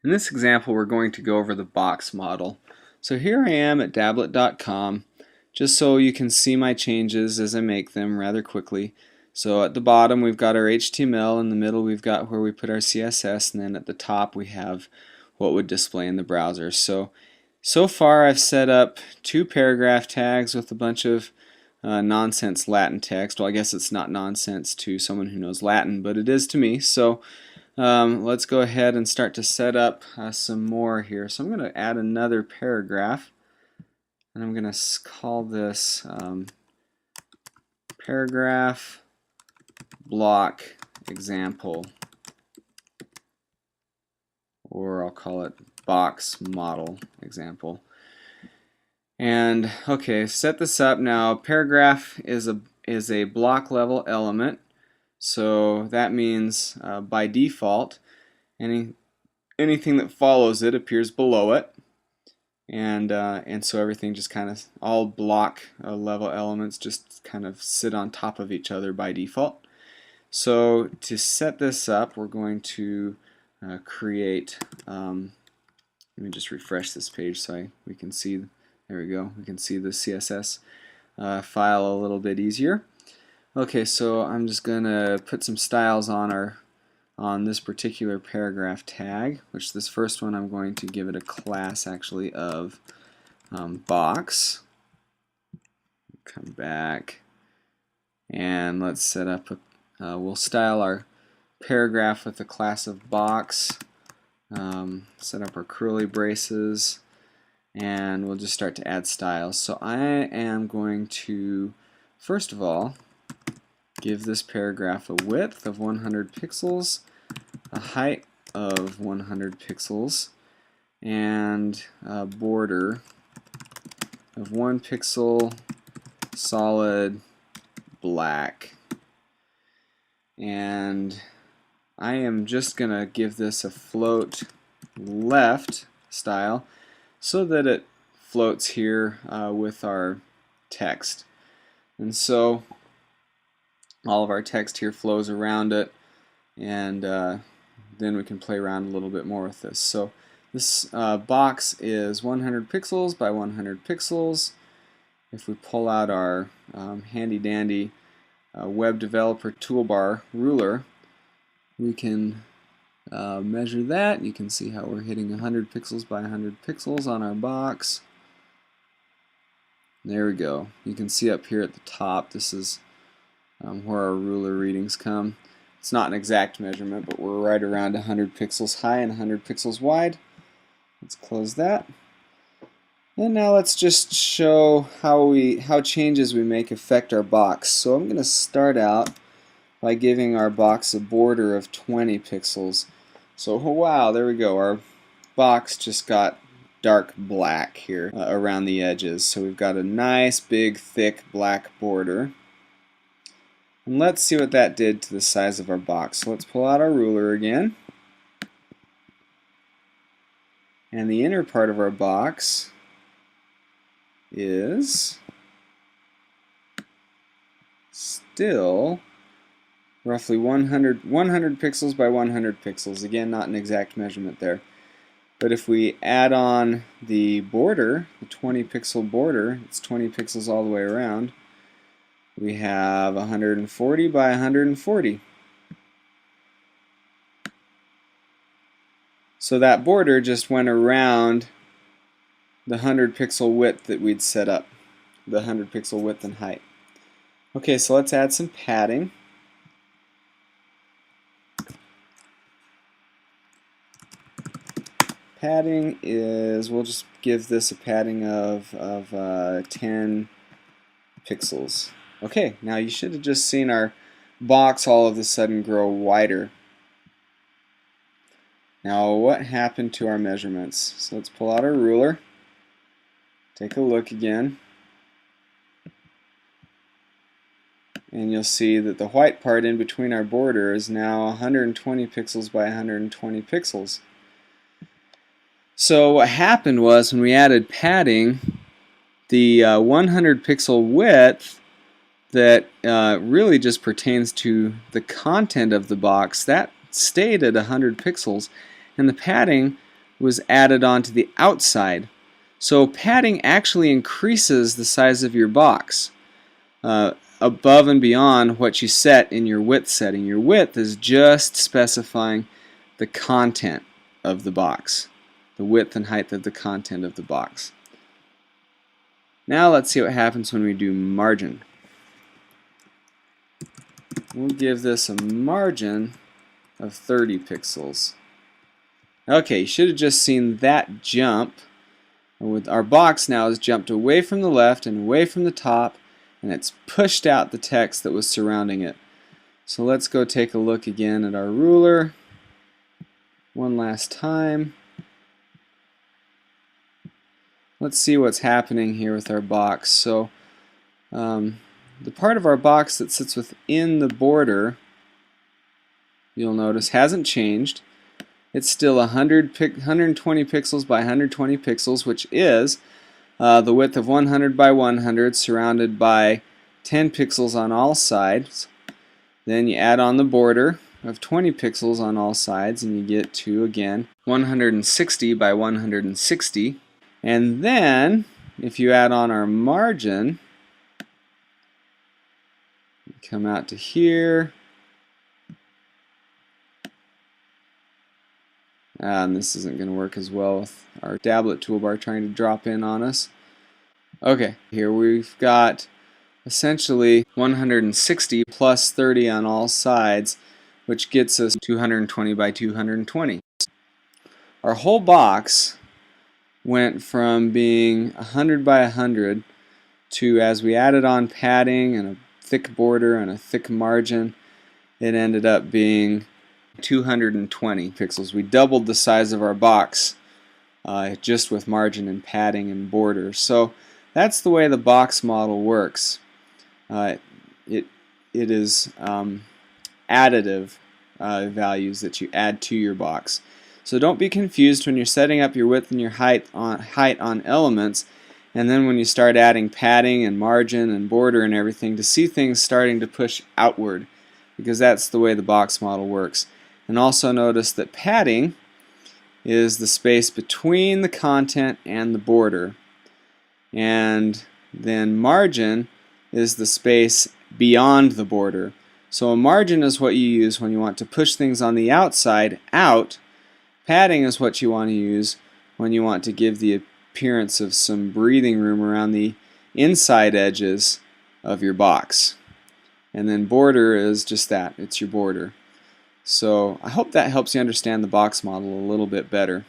In this example, we're going to go over the box model. So here I am at Dablet.com, just so you can see my changes as I make them rather quickly. So at the bottom we've got our HTML, in the middle we've got where we put our CSS, and then at the top we have what would display in the browser. So far I've set up 2 paragraph tags with a bunch of nonsense Latin text. Well, I guess it's not nonsense to someone who knows Latin, but it is to me. So let's go ahead and start to set up some more here. So I'm going to add another paragraph, and I'm going to call this paragraph block example, or I'll call it box model example. And okay, set this up now. Paragraph is a block level element. So that means by default anything that follows it appears below it, and so everything just kind of, all block level elements just kind of sit on top of each other by default. So to set this up, we're going to create, let me just refresh this page so we can see, there we go, we can see the CSS file a little bit easier. Okay, so I'm just going to put some styles on this particular paragraph tag, which this first one I'm going to give it a class actually of box. Come back and let's set up we'll style our paragraph with the class of box, set up our curly braces, and we'll just start to add styles. So I am going to first of all give this paragraph a width of 100 pixels, a height of 100 pixels, and a border of 1 pixel solid black. And I am just going to give this a float left style so that it floats here with our text. And so all of our text here flows around it, and then we can play around a little bit more with this. So this box is 100 pixels by 100 pixels. If we pull out our handy dandy web developer toolbar ruler, we can measure that. You can see how we're hitting 100 pixels by 100 pixels on our box. There we go. You can see up here at the top, this is where our ruler readings come. It's not an exact measurement, but we're right around 100 pixels high and 100 pixels wide. Let's close that. And now let's just show how changes we make affect our box. So I'm going to start out by giving our box a border of 20 pixels. So wow, there we go. Our box just got dark black here around the edges. So we've got a nice big thick black border. And let's see what that did to the size of our box. So let's pull out our ruler again. And the inner part of our box is still roughly 100 pixels by 100 pixels. Again, not an exact measurement there. But if we add on the border, the 20 pixel border, it's 20 pixels all the way around, we have 140 by 140. So that border just went around the 100 pixel width that we'd set up, the 100 pixel width and height. Okay, so let's add some padding. Padding is, we'll just give this a padding of 10 pixels. Okay, now you should have just seen our box all of a sudden grow wider. Now what happened to our measurements? So let's pull out our ruler, take a look again, and you'll see that the white part in between our border is now 120 pixels by 120 pixels. So what happened was, when we added padding, the 100 pixel width that really just pertains to the content of the box, that stayed at 100 pixels, and the padding was added onto the outside. So padding actually increases the size of your box above and beyond what you set in your width setting. Your width is just specifying the content of the box, the width and height of the content of the box. Now let's see what happens when we do margin. We'll give this a margin of 30 pixels. Okay, you should have just seen that jump. With our box now is jumped away from the left and away from the top, and it's pushed out the text that was surrounding it. So let's go take a look again at our ruler one last time. Let's see what's happening here with our box. So the part of our box that sits within the border, you'll notice, hasn't changed. It's still 120 pixels by 120 pixels, which is the width of 100 by 100 surrounded by 10 pixels on all sides. Then you add on the border of 20 pixels on all sides and you get to, again, 160 by 160. And then if you add on our margin, come out to here, and this isn't going to work as well with our tablet toolbar trying to drop in on us. Okay, here we've got essentially 160 plus 30 on all sides, which gets us 220 by 220. Our whole box went from being 100 by 100 to, as we added on padding and a thick border and a thick margin, it ended up being 220 pixels. We doubled the size of our box just with margin and padding and border. So that's the way the box model works. It is additive values that you add to your box. So don't be confused when you're setting up your width and your height on elements, and then when you start adding padding and margin and border and everything, to see things starting to push outward, because that's the way the box model works. And also notice that padding is the space between the content and the border, and then margin is the space beyond the border. So a margin is what you use when you want to push things on the outside out. Padding is what you want to use when you want to give the appearance of some breathing room around the inside edges of your box. And then border is just that, it's your border. So I hope that helps you understand the box model a little bit better.